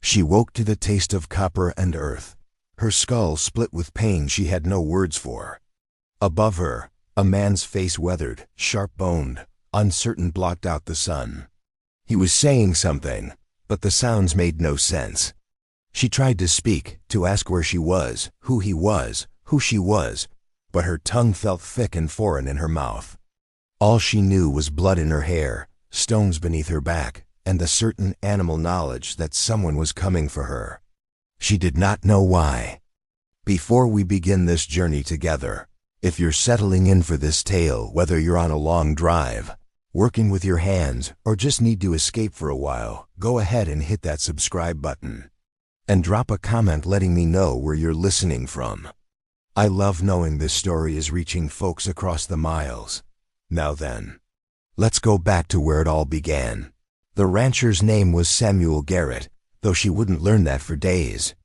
She woke to the taste of copper and earth. Her skull split with pain she had no words for. Above her, a man's face, weathered, sharp-boned, uncertain, blocked out the sun. He was saying something, but the sounds made no sense. She tried to speak, to ask where she was, who she was, but her tongue felt thick and foreign in her mouth. All she knew was blood in her hair, stones beneath her back, and a certain animal knowledge that someone was coming for her. She did not know why. Before we begin this journey together, if you're settling in for this tale, whether you're on a long drive, working with your hands, or just need to escape for a while, go ahead and hit that subscribe button. And drop a comment letting me know where you're listening from. I love knowing this story is reaching folks across the miles. Now then, let's go back to where it all began. The rancher's name was Samuel Garrett, though she wouldn't learn that for days.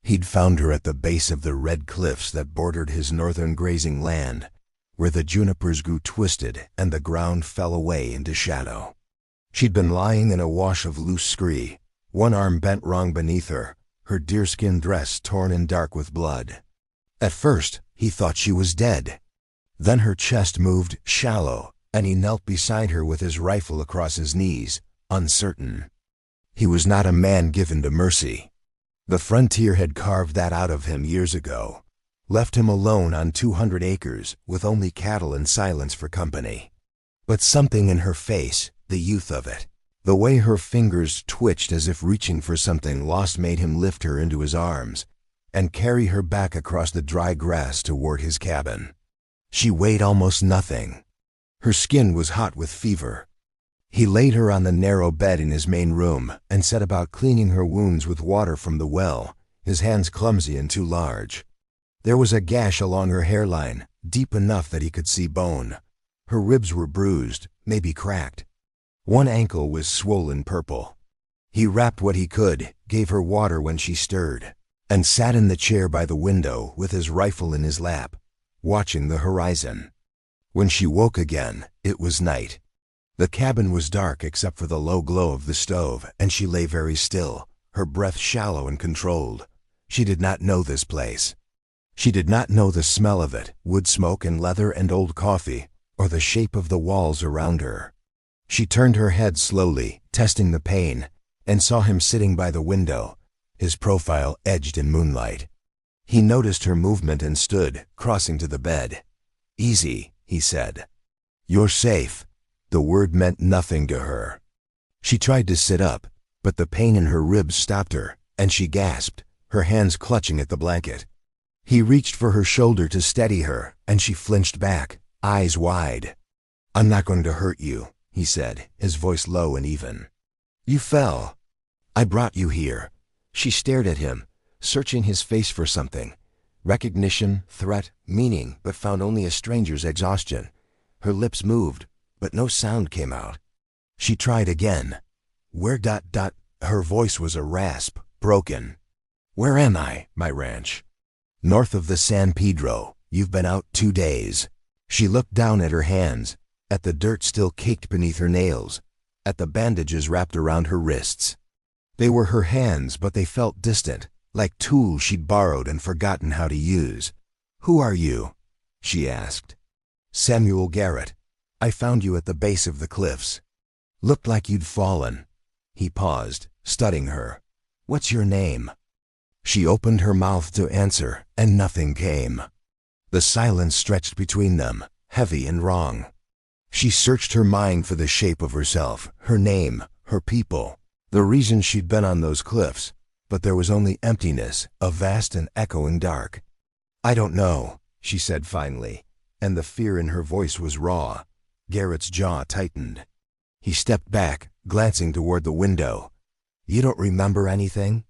He'd found her at the base of the red cliffs that bordered his northern grazing land, where the junipers grew twisted and the ground fell away into shadow. She'd been lying in a wash of loose scree, one arm bent wrong beneath her, her deerskin dress torn and dark with blood. At first, he thought she was dead. Then her chest moved shallow, and he knelt beside her with his rifle across his knees, uncertain. He was not a man given to mercy. The frontier had carved that out of him years ago, left him alone on 200 acres with only cattle and silence for company. But something in her face, the youth of it, the way her fingers twitched as if reaching for something lost, made him lift her into his arms and carry her back across the dry grass toward his cabin. She weighed almost nothing. Her skin was hot with fever. He laid her on the narrow bed in his main room and set about cleaning her wounds with water from the well, his hands clumsy and too large. There was a gash along her hairline, deep enough that he could see bone. Her ribs were bruised, maybe cracked. One ankle was swollen purple. He wrapped what he could, gave her water when she stirred, and sat in the chair by the window with his rifle in his lap, watching the horizon. When she woke again, it was night. The cabin was dark except for the low glow of the stove, and she lay very still, her breath shallow and controlled. She did not know this place. She did not know the smell of it, wood smoke and leather and old coffee, or the shape of the walls around her. She turned her head slowly, testing the pain, and saw him sitting by the window, his profile edged in moonlight. He noticed her movement and stood, crossing to the bed. "Easy," he said. "You're safe." The word meant nothing to her. She tried to sit up, but the pain in her ribs stopped her, and she gasped, her hands clutching at the blanket. He reached for her shoulder to steady her, and she flinched back, eyes wide. "I'm not going to hurt you," he said, his voice low and even. "You fell. I brought you here." She stared at him, searching his face for something. Recognition, threat, meaning, but found only a stranger's exhaustion. Her lips moved, but no sound came out. She tried again. "Where ... Her voice was a rasp, broken. "Where am I?" "My ranch." "North of the San Pedro. You've been out 2 days." She looked down at her hands, at the dirt still caked beneath her nails, at the bandages wrapped around her wrists. They were her hands, but they felt distant, like tools she'd borrowed and forgotten how to use. "Who are you?" she asked. "Samuel Garrett. I found you at the base of the cliffs. Looked like you'd fallen." He paused, studying her. "What's your name?" She opened her mouth to answer, and nothing came. The silence stretched between them, heavy and wrong. She searched her mind for the shape of herself, her name, her people, the reason she'd been on those cliffs, but there was only emptiness, a vast and echoing dark. "I don't know," she said finally, and the fear in her voice was raw. Garrett's jaw tightened. He stepped back, glancing toward the window. "You don't remember anything?"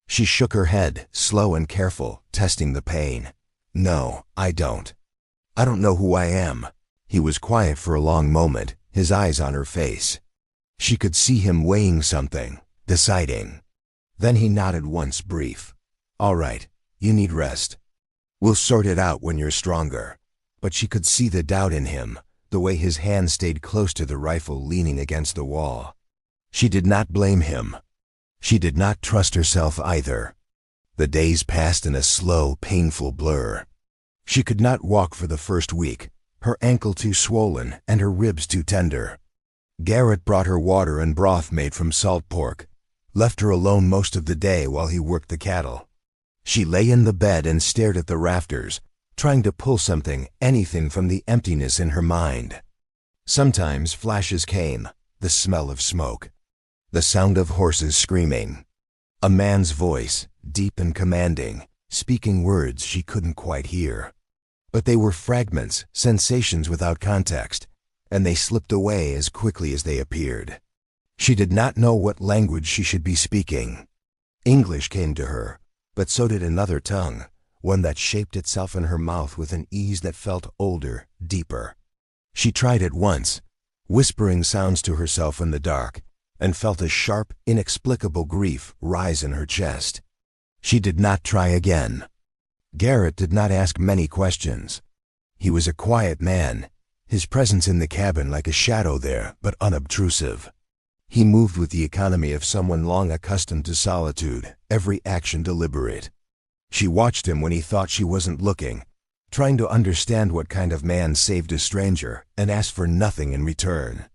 She shook her head, slow and careful, testing the pain. "No, I don't. I don't know who I am." He was quiet for a long moment, his eyes on her face. She could see him weighing something, deciding. Then he nodded once, brief. "All right, you need rest. We'll sort it out when you're stronger." But she could see the doubt in him, the way his hand stayed close to the rifle leaning against the wall. She did not blame him. She did not trust herself either. The days passed in a slow, painful blur. She could not walk for the first week, her ankle too swollen and her ribs too tender. Garrett brought her water and broth made from salt pork, left her alone most of the day while he worked the cattle. She lay in the bed and stared at the rafters, trying to pull anything from the emptiness in her mind. Sometimes flashes came, the smell of smoke, the sound of horses screaming, a man's voice, deep and commanding, speaking words she couldn't quite hear. But they were fragments, sensations without context, and they slipped away as quickly as they appeared. She did not know what language she should be speaking. English came to her, but so did another tongue, one that shaped itself in her mouth with an ease that felt older, deeper. She tried it once, whispering sounds to herself in the dark, and felt a sharp, inexplicable grief rise in her chest. She did not try again. Garrett did not ask many questions. He was a quiet man, his presence in the cabin like a shadow there, but unobtrusive. He moved with the economy of someone long accustomed to solitude, every action deliberate. She watched him when he thought she wasn't looking, trying to understand what kind of man saved a stranger and asked for nothing in return.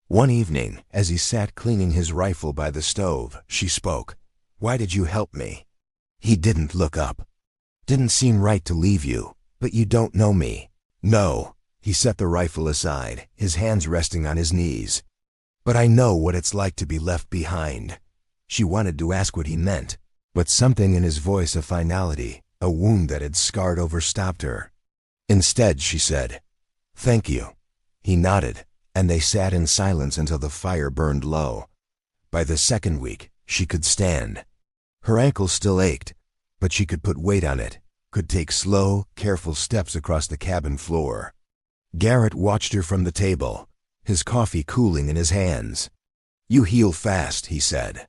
One evening, as he sat cleaning his rifle by the stove, she spoke. "Why did you help me?" He didn't look up. "Didn't seem right to leave you, but you don't know me." "No." He set the rifle aside, his hands resting on his knees. "But I know what it's like to be left behind." She wanted to ask what he meant, but something in his voice, a finality, a wound that had scarred over, stopped her. Instead, she said, "Thank you." He nodded, and they sat in silence until the fire burned low. By the second week, she could stand. Her ankle still ached, but she could put weight on it, could take slow, careful steps across the cabin floor. Garrett watched her from the table, his coffee cooling in his hands. "You heal fast," he said.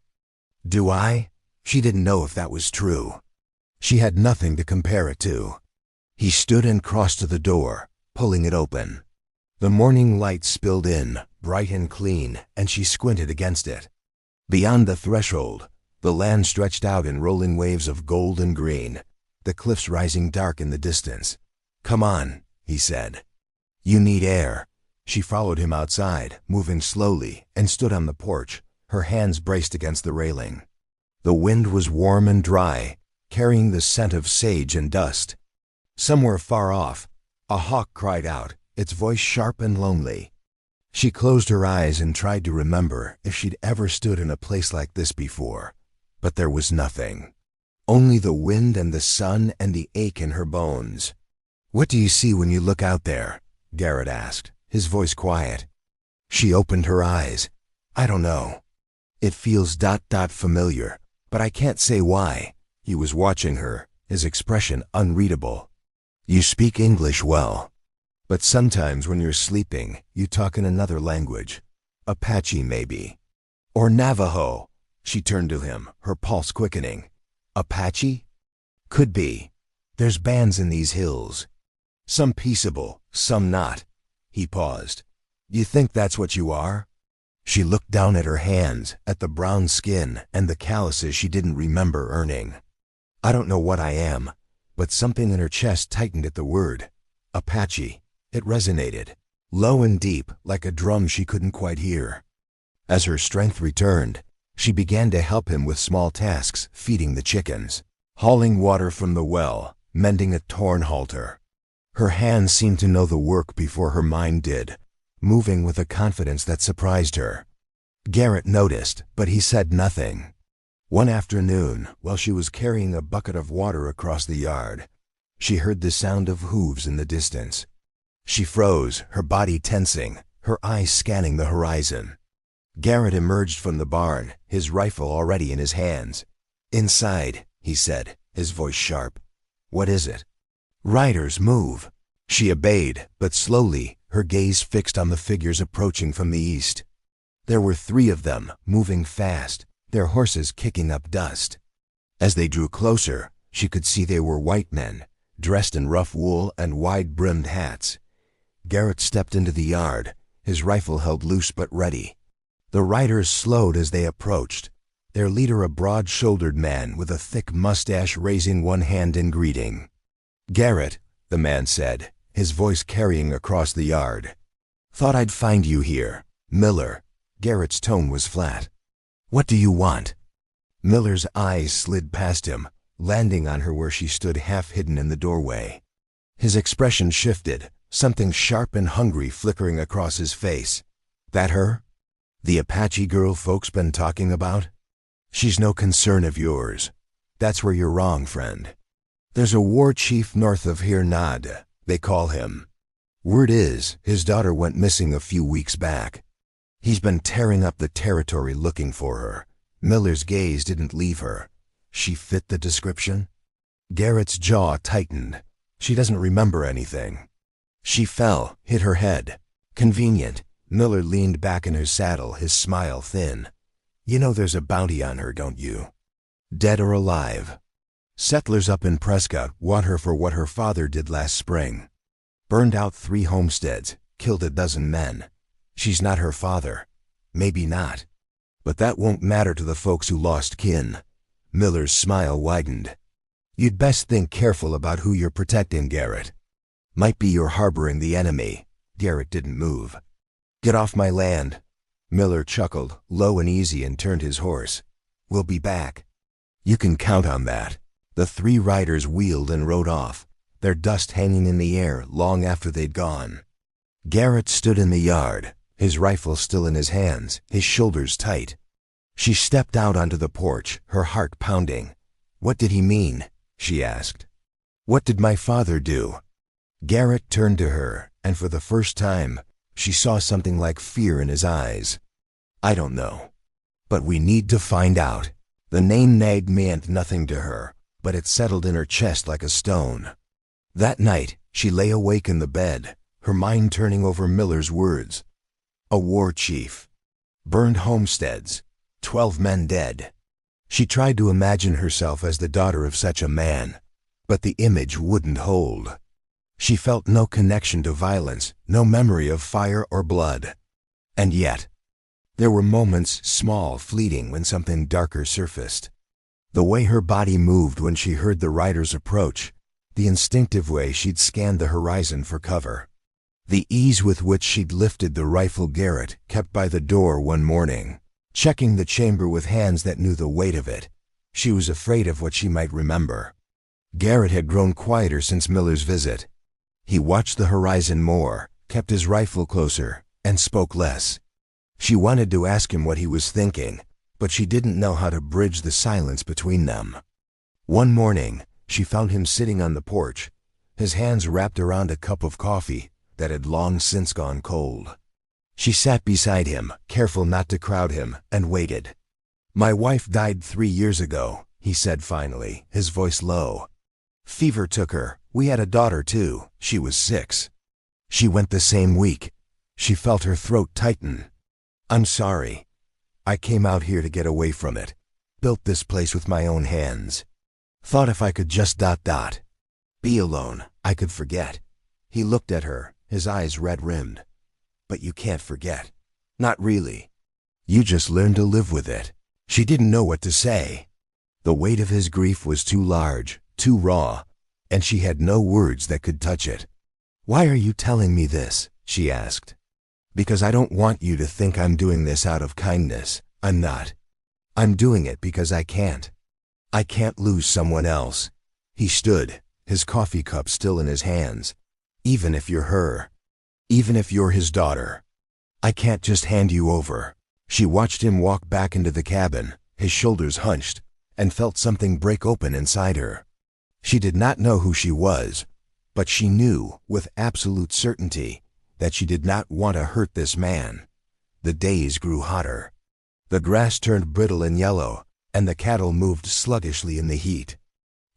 "Do I?" She didn't know if that was true. She had nothing to compare it to. He stood and crossed to the door, pulling it open. The morning light spilled in, bright and clean, and she squinted against it. Beyond the threshold, the land stretched out in rolling waves of gold and green, the cliffs rising dark in the distance. "Come on," he said. "You need air." She followed him outside, moving slowly, and stood on the porch, her hands braced against the railing. The wind was warm and dry, carrying the scent of sage and dust. Somewhere far off, a hawk cried out, its voice sharp and lonely. She closed her eyes and tried to remember if she'd ever stood in a place like this before, but there was nothing. Only the wind and the sun and the ache in her bones. "What do you see when you look out there?" Garrett asked, his voice quiet. She opened her eyes. "I don't know. It feels familiar, but I can't say why." He was watching her, his expression unreadable. "You speak English well, but sometimes when you're sleeping, you talk in another language. Apache, maybe. Or Navajo." She turned to him, her pulse quickening. "Apache? Could be. There's bands in these hills. Some peaceable, some not." He paused. "You think that's what you are?" She looked down at her hands, at the brown skin and the calluses she didn't remember earning. "I don't know what I am," but something in her chest tightened at the word. Apache. It resonated, low and deep, like a drum she couldn't quite hear. As her strength returned, she began to help him with small tasks, feeding the chickens, hauling water from the well, mending a torn halter. Her hands seemed to know the work before her mind did, moving with a confidence that surprised her. Garrett noticed, but he said nothing. One afternoon, while she was carrying a bucket of water across the yard, she heard the sound of hooves in the distance. She froze, her body tensing, her eyes scanning the horizon. Garrett emerged from the barn, his rifle already in his hands. "Inside," he said, his voice sharp. "What is it?" "Riders, move." She obeyed, but slowly, her gaze fixed on the figures approaching from the east. There were 3 of them, moving fast, their horses kicking up dust. As they drew closer, she could see they were white men, dressed in rough wool and wide-brimmed hats. Garrett stepped into the yard, his rifle held loose but ready. The riders slowed as they approached. their leader a broad-shouldered man with a thick mustache raising one hand in greeting. "Garrett," the man said, his voice carrying across the yard. "Thought I'd find you here." "Miller." Garrett's tone was flat. "What do you want?" Miller's eyes slid past him, landing on her where she stood half hidden in the doorway. His expression shifted, something sharp and hungry flickering across his face. "That her? The Apache girl folks been talking about? She's no concern of yours. That's where you're wrong, friend. There's a war chief north of here, Nad, they call him. Word is, his daughter went missing a few weeks back. He's been tearing up the territory looking for her." Miller's gaze didn't leave her. She fit the description? Garrett's jaw tightened. She doesn't remember anything. She fell, hit her head. Convenient. Miller leaned back in his saddle, his smile thin. "You know there's a bounty on her, don't you? Dead or alive? Settlers up in Prescott want her for what her father did last spring. Burned out 3 homesteads, killed a dozen men. She's not her father. Maybe not. But that won't matter to the folks who lost kin." Miller's smile widened. "You'd best think careful about who you're protecting, Garrett. Might be you're harboring the enemy." Garrett didn't move. "Get off my land." Miller chuckled, low and easy, and turned his horse. "We'll be back." "You can count on that." The 3 riders wheeled and rode off, their dust hanging in the air long after they'd gone. Garrett stood in the yard, his rifle still in his hands, his shoulders tight. She stepped out onto the porch, her heart pounding. "What did he mean?" she asked. "What did my father do?" Garrett turned to her, and for the first time, she saw something like fear in his eyes. "I don't know. But we need to find out." The name Nag meant nothing to her, but it settled in her chest like a stone. That night, she lay awake in the bed, her mind turning over Miller's words. A war chief. Burned homesteads. 12 men dead. She tried to imagine herself as the daughter of such a man, but the image wouldn't hold. She felt no connection to violence, no memory of fire or blood. And yet, there were moments, small, fleeting, when something darker surfaced. The way her body moved when she heard the riders approach, the instinctive way she'd scanned the horizon for cover. The ease with which she'd lifted the rifle Garrett kept by the door one morning, checking the chamber with hands that knew the weight of it. She was afraid of what she might remember. Garrett had grown quieter since Miller's visit. He watched the horizon more, kept his rifle closer, and spoke less. She wanted to ask him what he was thinking, but she didn't know how to bridge the silence between them. One morning, she found him sitting on the porch, his hands wrapped around a cup of coffee that had long since gone cold. She sat beside him, careful not to crowd him, and waited. "My wife died 3 years ago," he said finally, his voice low. "Fever took her. We had a daughter too. She was 6. She went the same week." She felt her throat tighten. "I'm sorry. I came out here to get away from it. Built this place with my own hands. Thought if I could just ... be alone, I could forget." He looked at her, his eyes red-rimmed. "But you can't forget. Not really. You just learn to live with it." She didn't know what to say. The weight of his grief was too large, too raw, and she had no words that could touch it. "Why are you telling me this?" she asked. "Because I don't want you to think I'm doing this out of kindness. I'm not. I'm doing it because I can't. I can't lose someone else." He stood, his coffee cup still in his hands. "Even if you're her. Even if you're his daughter. I can't just hand you over." She watched him walk back into the cabin, his shoulders hunched, and felt something break open inside her. She did not know who she was, but she knew, with absolute certainty, that she did not want to hurt this man. The days grew hotter. The grass turned brittle and yellow, and the cattle moved sluggishly in the heat.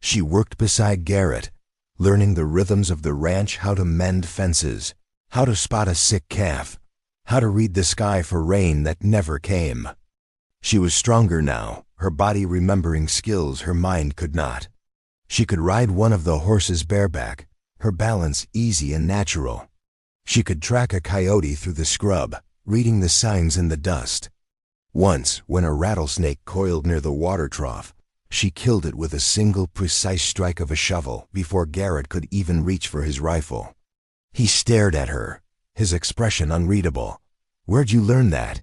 She worked beside Garrett, learning the rhythms of the ranch, how to mend fences, how to spot a sick calf, how to read the sky for rain that never came. She was stronger now, her body remembering skills her mind could not. She could ride one of the horses bareback, her balance easy and natural. She could track a coyote through the scrub, reading the signs in the dust. Once, when a rattlesnake coiled near the water trough, she killed it with a single precise strike of a shovel before Garrett could even reach for his rifle. He stared at her, his expression unreadable. "Where'd you learn that?"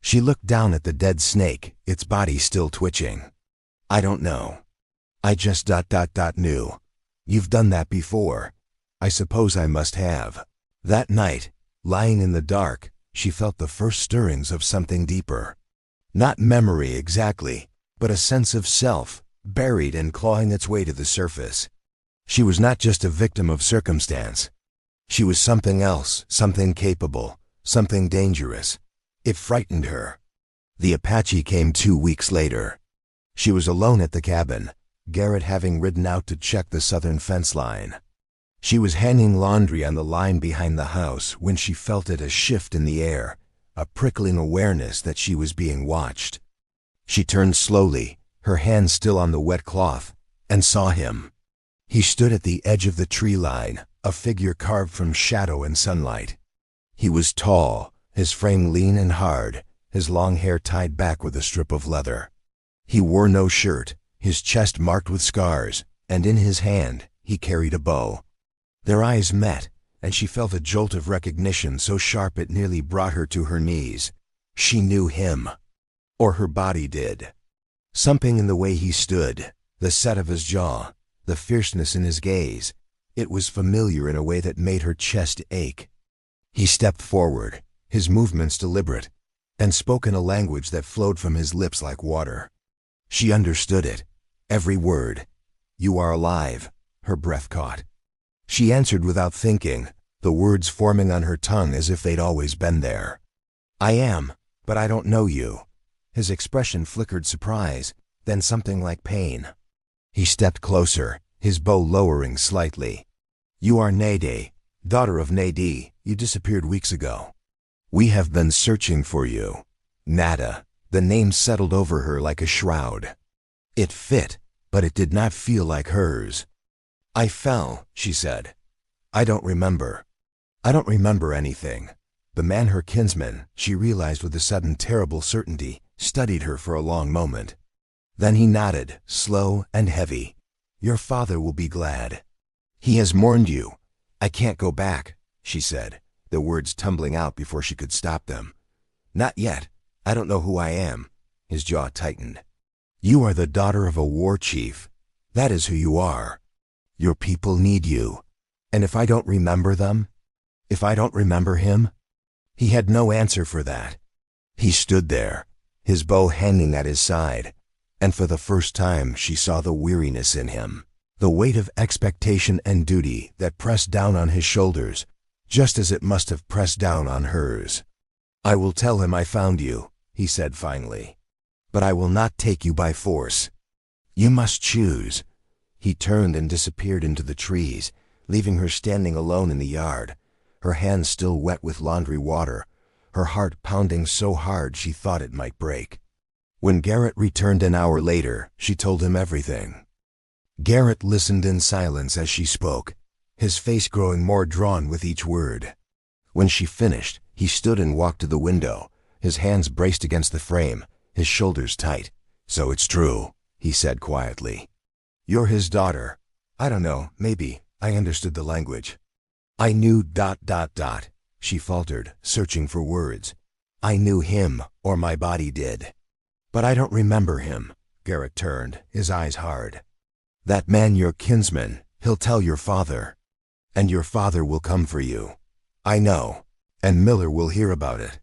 She looked down at the dead snake, its body still twitching. "I don't know. I just knew. You've done that before. I suppose I must have." That night, lying in the dark, she felt the first stirrings of something deeper. Not memory exactly, but a sense of self, buried and clawing its way to the surface. She was not just a victim of circumstance. She was something else, something capable, something dangerous. It frightened her. The Apache came 2 weeks later. She was alone at the cabin, Garrett having ridden out to check the southern fence line. She was hanging laundry on the line behind the house when she felt a shift in the air, a prickling awareness that she was being watched. She turned slowly, her hands still on the wet cloth, and saw him. He stood at the edge of the tree line, a figure carved from shadow and sunlight. He was tall, his frame lean and hard, his long hair tied back with a strip of leather. He wore no shirt, his chest marked with scars, and in his hand he carried a bow. Their eyes met, and she felt a jolt of recognition so sharp it nearly brought her to her knees. She knew him. Or her body did. Something in the way he stood, the set of his jaw, the fierceness in his gaze, it was familiar in a way that made her chest ache. He stepped forward, his movements deliberate, and spoke in a language that flowed from his lips like water. She understood it, every word. "You are alive," her breath caught. She answered without thinking, the words forming on her tongue as if they'd always been there. "I am, but I don't know you." His expression flickered surprise, then something like pain. He stepped closer, his bow lowering slightly. "You are Nade, daughter of Nade. You disappeared weeks ago. We have been searching for you." Nada, the name settled over her like a shroud. It fit, but it did not feel like hers. "I fell," she said. "I don't remember. I don't remember anything." The man, her kinsman, she realized with a sudden terrible certainty, studied her for a long moment. Then he nodded, slow and heavy. "Your father will be glad. He has mourned you." "I can't go back," she said, the words tumbling out before she could stop them. "Not yet. I don't know who I am." His jaw tightened. "You are the daughter of a war chief. That is who you are. Your people need you. And if I don't remember them? If I don't remember him?" He had no answer for that. He stood there, his bow hanging at his side, and for the first time she saw the weariness in him, the weight of expectation and duty that pressed down on his shoulders, just as it must have pressed down on hers. "I will tell him I found you," he said finally. "But I will not take you by force. You must choose." He turned and disappeared into the trees, leaving her standing alone in the yard, her hands still wet with laundry water, her heart pounding so hard she thought it might break. When Garrett returned an hour later, she told him everything. Garrett listened in silence as she spoke, his face growing more drawn with each word. When she finished, he stood and walked to the window, his hands braced against the frame, his shoulders tight. "So it's true," he said quietly. "You're his daughter. I don't know, maybe I understood the language. I knew ... She faltered, searching for words. "I knew him, or my body did. But I don't remember him." Garrett turned, his eyes hard. "That man your kinsman, he'll tell your father. And your father will come for you. I know. And Miller will hear about it.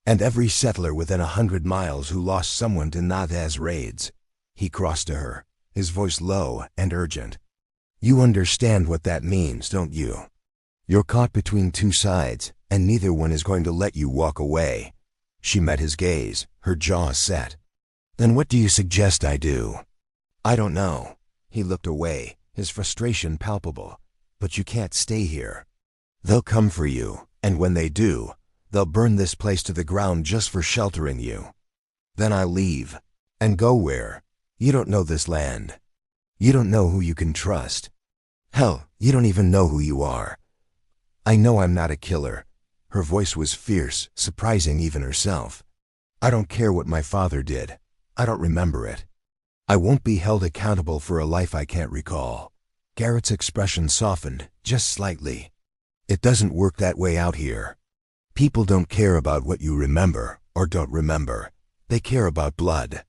And every settler within 100 miles who lost someone to Nada's raids." He crossed to her, his voice low and urgent. "You understand what that means, don't you? You're caught between two sides, and neither one is going to let you walk away." She met his gaze, her jaw set. "Then what do you suggest I do?" "I don't know." He looked away, his frustration palpable. "But you can't stay here. They'll come for you, and when they do, they'll burn this place to the ground just for sheltering you. Then I'll leave. And go where? You don't know this land. You don't know who you can trust. Hell, you don't even know who you are. I know I'm not a killer." Her voice was fierce, surprising even herself. I don't care what my father did. I don't remember it. I won't be held accountable for a life I can't recall. Garrett's expression softened, just slightly. It doesn't work that way out here. People don't care about what you remember or don't remember. They care about blood.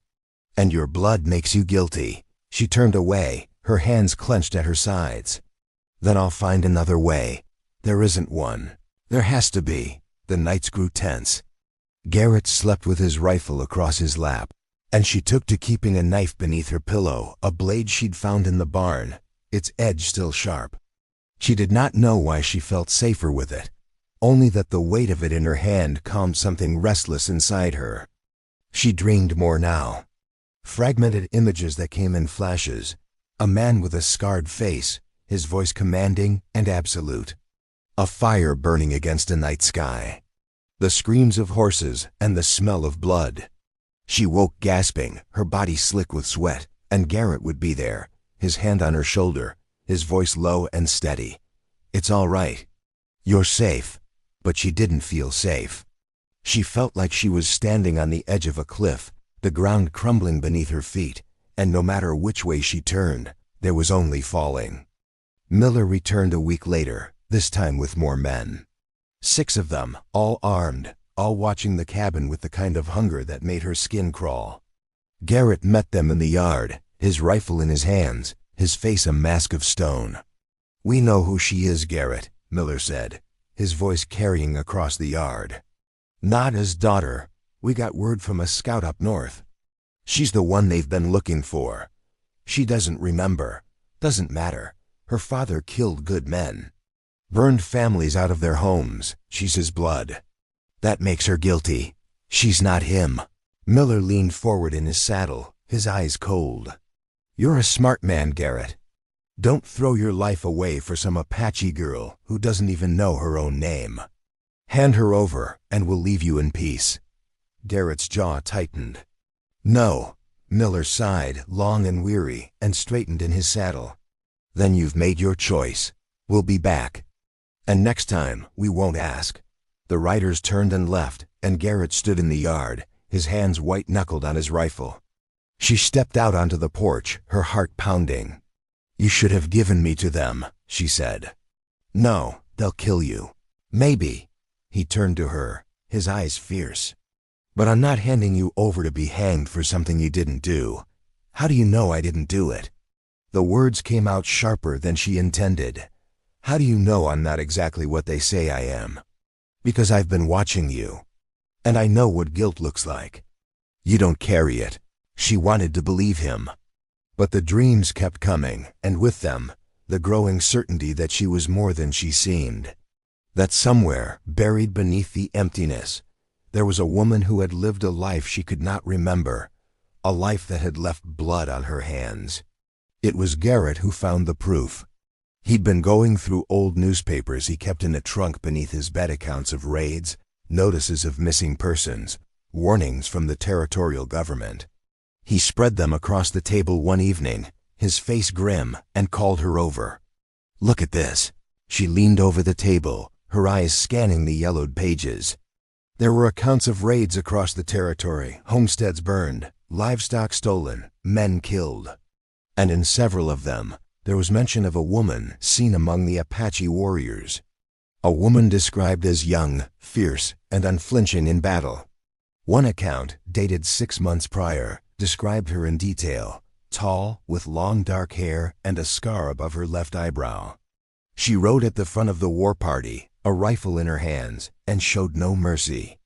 And your blood makes you guilty. She turned away, her hands clenched at her sides. Then I'll find another way. There isn't one. There has to be. The nights grew tense. Garrett slept with his rifle across his lap, and she took to keeping a knife beneath her pillow, a blade she'd found in the barn, its edge still sharp. She did not know why she felt safer with it, only that the weight of it in her hand calmed something restless inside her. She dreamed more now. Fragmented images that came in flashes, a man with a scarred face, his voice commanding and absolute. A fire burning against a night sky. The screams of horses and the smell of blood. She woke gasping, her body slick with sweat, and Garrett would be there, his hand on her shoulder, his voice low and steady. It's all right. You're safe. But she didn't feel safe. She felt like she was standing on the edge of a cliff, the ground crumbling beneath her feet, and no matter which way she turned, there was only falling. Miller returned a week later, this time with more men. 6 of them, all armed, all watching the cabin with the kind of hunger that made her skin crawl. Garrett met them in the yard, his rifle in his hands, his face a mask of stone. "We know who she is, Garrett," Miller said, his voice carrying across the yard. "Nada's daughter. We got word from a scout up north. She's the one they've been looking for. She doesn't remember. Doesn't matter. Her father killed good men. Burned families out of their homes. She's his blood. That makes her guilty. She's not him." Miller leaned forward in his saddle, his eyes cold. "You're a smart man, Garrett. Don't throw your life away for some Apache girl who doesn't even know her own name. Hand her over, and we'll leave you in peace." Garrett's jaw tightened. "No." Miller sighed, long and weary, and straightened in his saddle. "Then you've made your choice. We'll be back. And next time, we won't ask." The riders turned and left, and Garrett stood in the yard, his hands white-knuckled on his rifle. She stepped out onto the porch, her heart pounding. "You should have given me to them," she said. "No, they'll kill you." "Maybe." He turned to her, his eyes fierce. "But I'm not handing you over to be hanged for something you didn't do. How do you know I didn't do it?" The words came out sharper than she intended. "How do you know I'm not exactly what they say I am?" "Because I've been watching you. And I know what guilt looks like." "You don't carry it." She wanted to believe him. But the dreams kept coming, and with them, the growing certainty that she was more than she seemed. That somewhere, buried beneath the emptiness, there was a woman who had lived a life she could not remember, a life that had left blood on her hands. It was Garrett who found the proof. He'd been going through old newspapers he kept in a trunk beneath his bed, accounts of raids, notices of missing persons, warnings from the territorial government. He spread them across the table one evening, his face grim, and called her over. "Look at this." She leaned over the table, her eyes scanning the yellowed pages. There were accounts of raids across the territory, homesteads burned, livestock stolen, men killed. And in several of them, there was mention of a woman seen among the Apache warriors. A woman described as young, fierce, and unflinching in battle. One account, dated 6 months prior, described her in detail, tall, with long dark hair and a scar above her left eyebrow. She rode at the front of the war party, a rifle in her hands, and showed no mercy.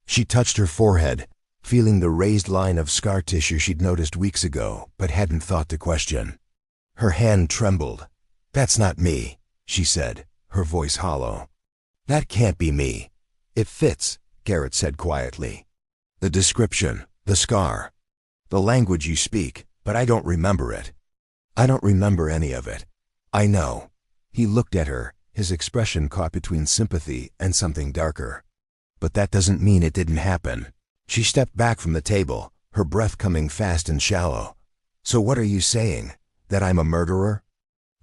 She touched her forehead, feeling the raised line of scar tissue she'd noticed weeks ago, but hadn't thought to question. Her hand trembled. "That's not me," she said, her voice hollow. "That can't be me." "It fits," Garrett said quietly. "The description, the scar, the language you speak, but I don't remember it. I don't remember any of it. I know." He looked at her, his expression caught between sympathy and something darker. "But that doesn't mean it didn't happen." She stepped back from the table, her breath coming fast and shallow. "So what are you saying? That I'm a murderer?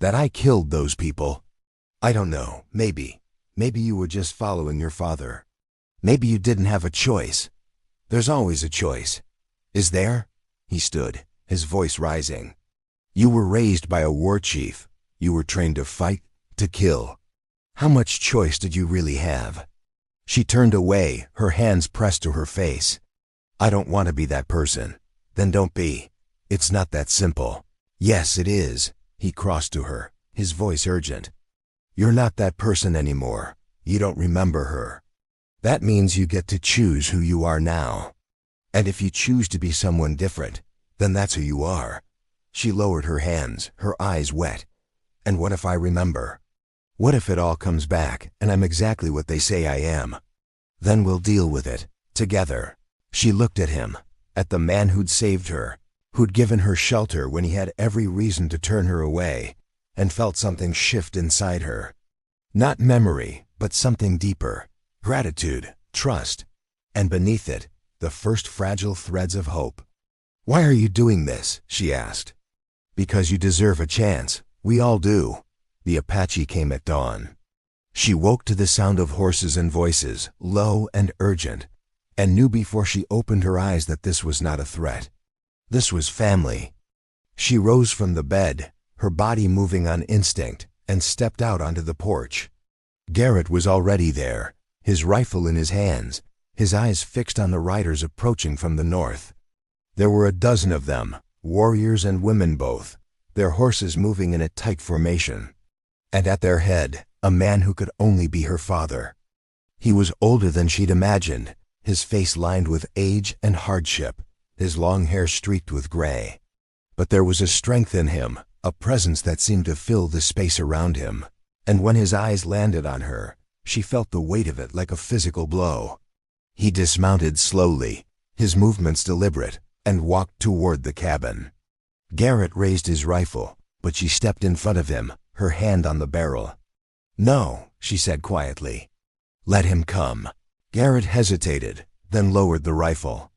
That I killed those people?" "I don't know. Maybe. Maybe you were just following your father. Maybe you didn't have a choice. There's always a choice. Is there? He stood, his voice rising. You were raised by a war chief. You were trained to fight, to kill. How much choice did you really have? She turned away, her hands pressed to her face. I don't want to be that person. Then don't be. It's not that simple. Yes, it is. He crossed to her, his voice urgent. You're not that person anymore. You don't remember her. That means you get to choose who you are now. And if you choose to be someone different, then that's who you are. She lowered her hands, her eyes wet. And what if I remember? What if it all comes back and I'm exactly what they say I am? Then we'll deal with it, together. She looked at him, at the man who'd saved her, who'd given her shelter when he had every reason to turn her away, and felt something shift inside her. Not memory, but something deeper. Gratitude, trust, and beneath it, the first fragile threads of hope. Why are you doing this? She asked. Because you deserve a chance. We all do. The Apache came at dawn. She woke to the sound of horses and voices, low and urgent, and knew before she opened her eyes that this was not a threat. This was family. She rose from the bed, her body moving on instinct, and stepped out onto the porch. Garrett was already there, his rifle in his hands, his eyes fixed on the riders approaching from the north. There were a dozen of them, warriors and women both, their horses moving in a tight formation. And at their head, a man who could only be her father. He was older than she'd imagined, his face lined with age and hardship, his long hair streaked with gray. But there was a strength in him, a presence that seemed to fill the space around him. And when his eyes landed on her, she felt the weight of it like a physical blow. He dismounted slowly, his movements deliberate, and walked toward the cabin. Garrett raised his rifle, but she stepped in front of him, her hand on the barrel. No, she said quietly. Let him come. Garrett hesitated, then lowered the rifle.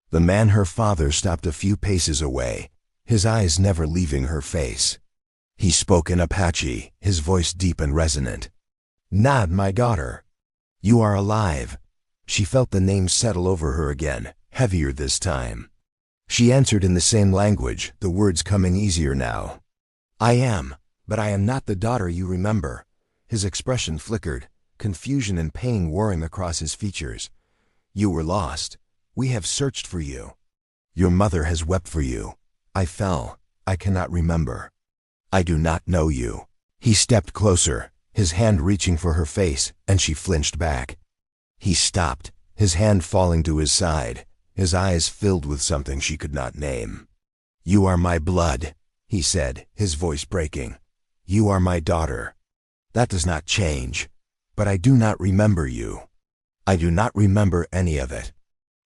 The man her father stopped a few paces away, his eyes never leaving her face. He spoke in Apache, his voice deep and resonant. Nad, my daughter. You are alive. She felt the name settle over her again, heavier this time. She answered in the same language, the words coming easier now. I am, but I am not the daughter you remember. His expression flickered, confusion and pain warring across his features. You were lost. We have searched for you. Your mother has wept for you. I fell. I cannot remember. I do not know you. He stepped closer, his hand reaching for her face, and she flinched back. He stopped, his hand falling to his side, his eyes filled with something she could not name. You are my blood, he said, his voice breaking. You are my daughter. That does not change. But I do not remember you. I do not remember any of it.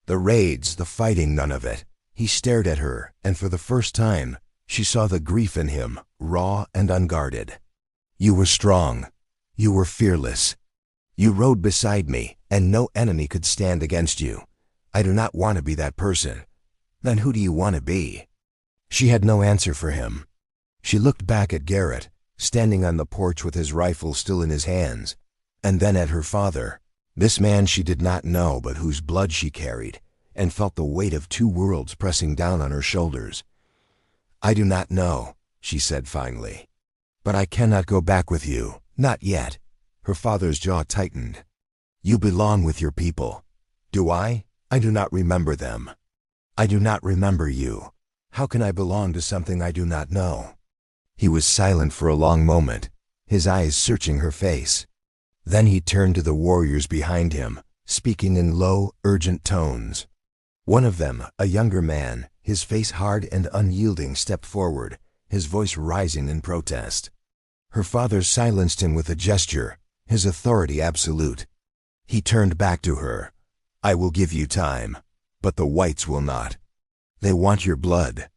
The raids, the fighting, none of it. He stared at her, and for the first time, she saw the grief in him, raw and unguarded. You were strong. You were fearless. You rode beside me, and no enemy could stand against you. I do not want to be that person. Then who do you want to be? She had no answer for him. She looked back at Garrett, standing on the porch with his rifle still in his hands, and then at her father, this man she did not know but whose blood she carried, and felt the weight of two worlds pressing down on her shoulders. I do not know, she said finally. But I cannot go back with you, not yet. Her father's jaw tightened. You belong with your people. Do I? I do not remember them. I do not remember you. How can I belong to something I do not know? He was silent for a long moment, his eyes searching her face. Then he turned to the warriors behind him, speaking in low, urgent tones. One of them, a younger man, his face hard and unyielding, stepped forward, his voice rising in protest. Her father silenced him with a gesture, his authority absolute. He turned back to her. I will give you time, but the whites will not. They want your blood.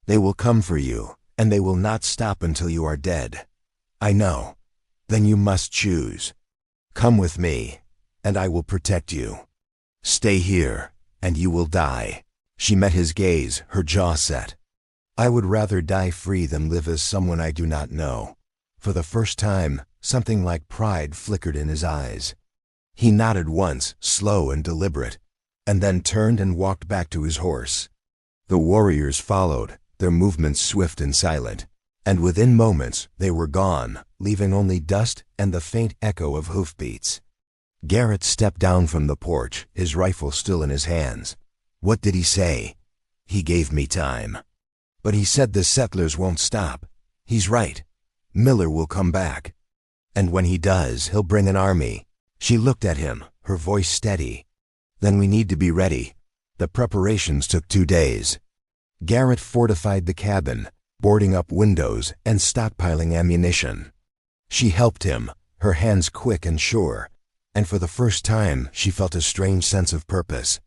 They will come for you, and they will not stop until you are dead. I know. Then you must choose. Come with me, and I will protect you. Stay here, and you will die. She met his gaze, her jaw set. I would rather die free than live as someone I do not know. For the first time, something like pride flickered in his eyes. He nodded once, slow and deliberate. and then turned and walked back to his horse. The warriors followed, their movements swift and silent, and within moments they were gone, leaving only dust and the faint echo of hoofbeats. Garrett stepped down from the porch, his rifle still in his hands. What did he say? He gave me time. But he said the settlers won't stop. He's right. Miller will come back. And when he does, he'll bring an army. She looked at him, her voice steady. Then we need to be ready. The preparations took 2 days. Garrett fortified the cabin, boarding up windows and stockpiling ammunition. She helped him, her hands quick and sure, and for the first time she felt a strange sense of purpose.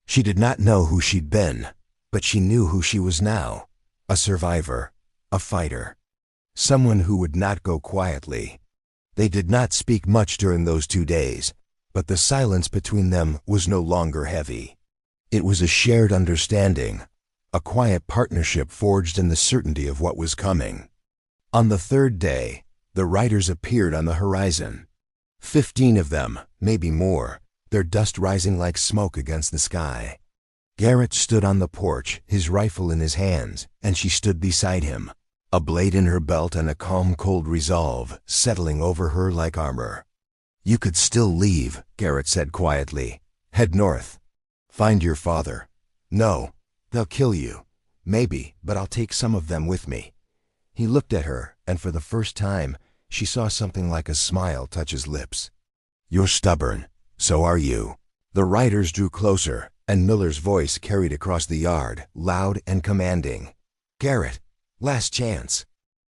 She did not know who she'd been, but she knew who she was now. A survivor, a fighter. Someone who would not go quietly. They did not speak much during those 2 days, but the silence between them was no longer heavy. It was a shared understanding, a quiet partnership forged in the certainty of what was coming. On the 3rd day, the riders appeared on the horizon. 15 of them, maybe more, their dust rising like smoke against the sky. Garrett stood on the porch, his rifle in his hands, and she stood beside him, a blade in her belt and a calm, cold resolve settling over her like armor. You could still leave, Garrett said quietly. Head north. Find your father. No, they'll kill you. Maybe, but I'll take some of them with me. He looked at her, and for the first time, she saw something like a smile touch his lips. You're stubborn. So are you. The riders drew closer, and Miller's voice carried across the yard, loud and commanding. Garrett, last chance.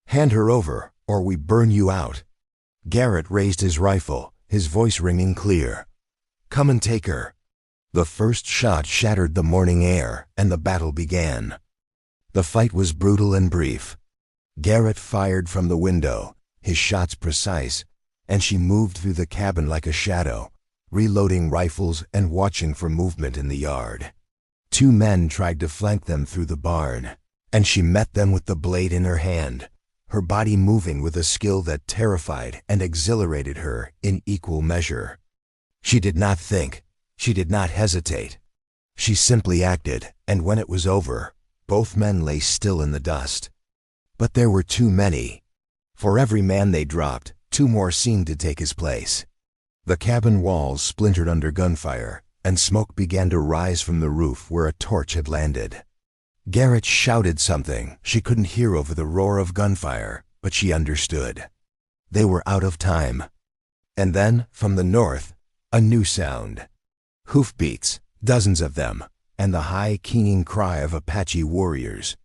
Hand her over, or we burn you out. Garrett raised his rifle, his voice ringing clear. Come and take her. The first shot shattered the morning air, and the battle began. The fight was brutal and brief. Garrett fired from the window, his shots precise, and she moved through the cabin like a shadow, reloading rifles and watching for movement in the yard. 2 men tried to flank them through the barn, and she met them with the blade in her hand, her body moving with a skill that terrified and exhilarated her in equal measure. She did not think, she did not hesitate. She simply acted, and when it was over, both men lay still in the dust. But there were too many. For every man they dropped, 2 more seemed to take his place. The cabin walls splintered under gunfire, and smoke began to rise from the roof where a torch had landed. Garrett shouted something she couldn't hear over the roar of gunfire, but she understood. They were out of time. And then, from the north, a new sound. Hoofbeats, dozens of them, and the high, keening cry of Apache warriors.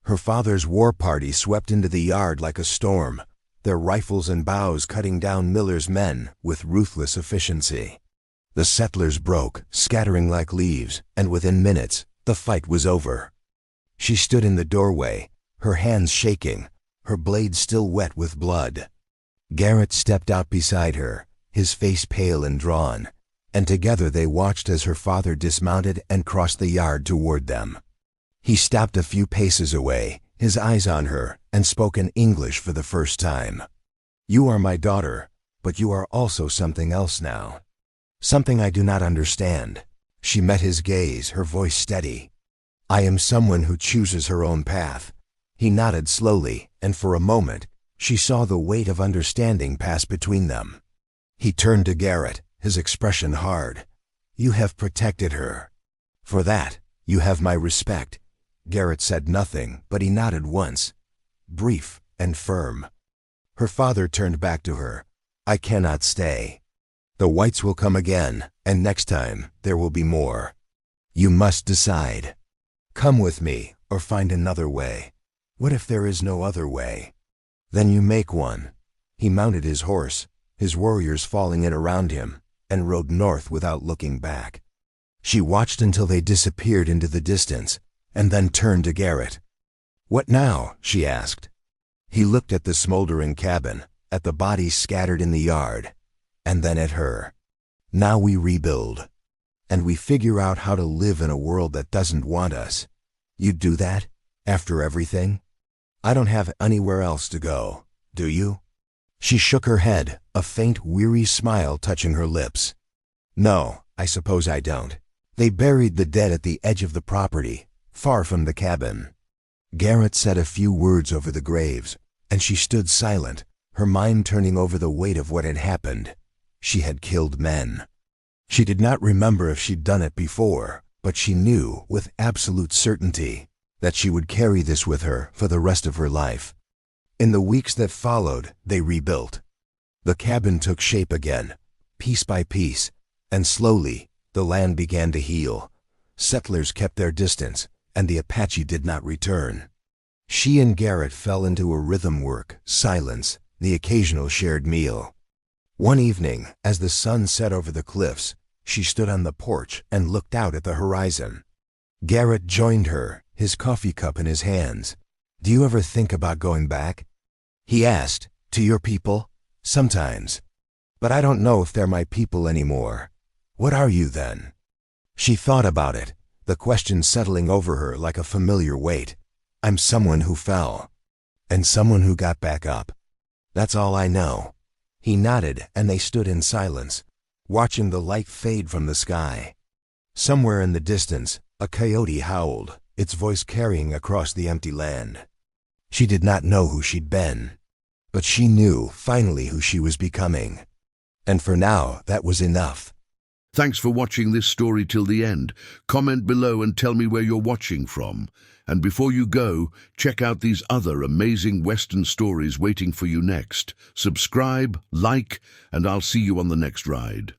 Her father's war party swept into the yard like a storm, their rifles and bows cutting down Miller's men with ruthless efficiency. The settlers broke, scattering like leaves, and within minutes, the fight was over. She stood in the doorway, her hands shaking, her blade still wet with blood. Garrett stepped out beside her, his face pale and drawn, and together they watched as her father dismounted and crossed the yard toward them. He stopped a few paces away, his eyes on her, and spoke in English for the first time. You are my daughter, but you are also something else now. Something I do not understand. She met his gaze, her voice steady. I am someone who chooses her own path. He nodded slowly, and for a moment, she saw the weight of understanding pass between them. He turned to Garrett, his expression hard. You have protected her. For that, you have my respect. Garrett said nothing, but he nodded once, brief and firm. Her father turned back to her. I cannot stay. The whites will come again, and next time there will be more. You must decide. Come with me, or find another way. What if there is no other way? Then you make one. He mounted his horse, his warriors falling in around him, and rode north without looking back. She watched until they disappeared into the distance, and then turned to Garrett. What now? She asked. He looked at the smoldering cabin, at the bodies scattered in the yard, and then at her. Now we rebuild. And we figure out how to live in a world that doesn't want us. You'd do that? After everything? I don't have anywhere else to go, do you? She shook her head, a faint, weary smile touching her lips. No, I suppose I don't. They buried the dead at the edge of the property, far from the cabin. Garrett said a few words over the graves, and she stood silent, her mind turning over the weight of what had happened. She had killed men. She did not remember if she'd done it before, but she knew with absolute certainty that she would carry this with her for the rest of her life. In the weeks that followed, they rebuilt. The cabin took shape again, piece by piece, and slowly the land began to heal. Settlers kept their distance, and the Apache did not return. She and Garrett fell into a rhythm: work, silence, the occasional shared meal. One evening, as the sun set over the cliffs, she stood on the porch and looked out at the horizon. Garrett joined her, his coffee cup in his hands. "Do you ever think about going back?" he asked. "To your people?" "Sometimes. But I don't know if they're my people anymore." "What are you then?" She thought about it, the question settling over her like a familiar weight. "I'm someone who fell. And someone who got back up. That's all I know." He nodded, and they stood in silence, watching the light fade from the sky. Somewhere in the distance, a coyote howled, its voice carrying across the empty land. She did not know who she'd been, but she knew finally who she was becoming. And for now, that was enough. Thanks for watching this story till the end. Comment below and tell me where you're watching from. And before you go, check out these other amazing Western stories waiting for you next. Subscribe, like, and I'll see you on the next ride.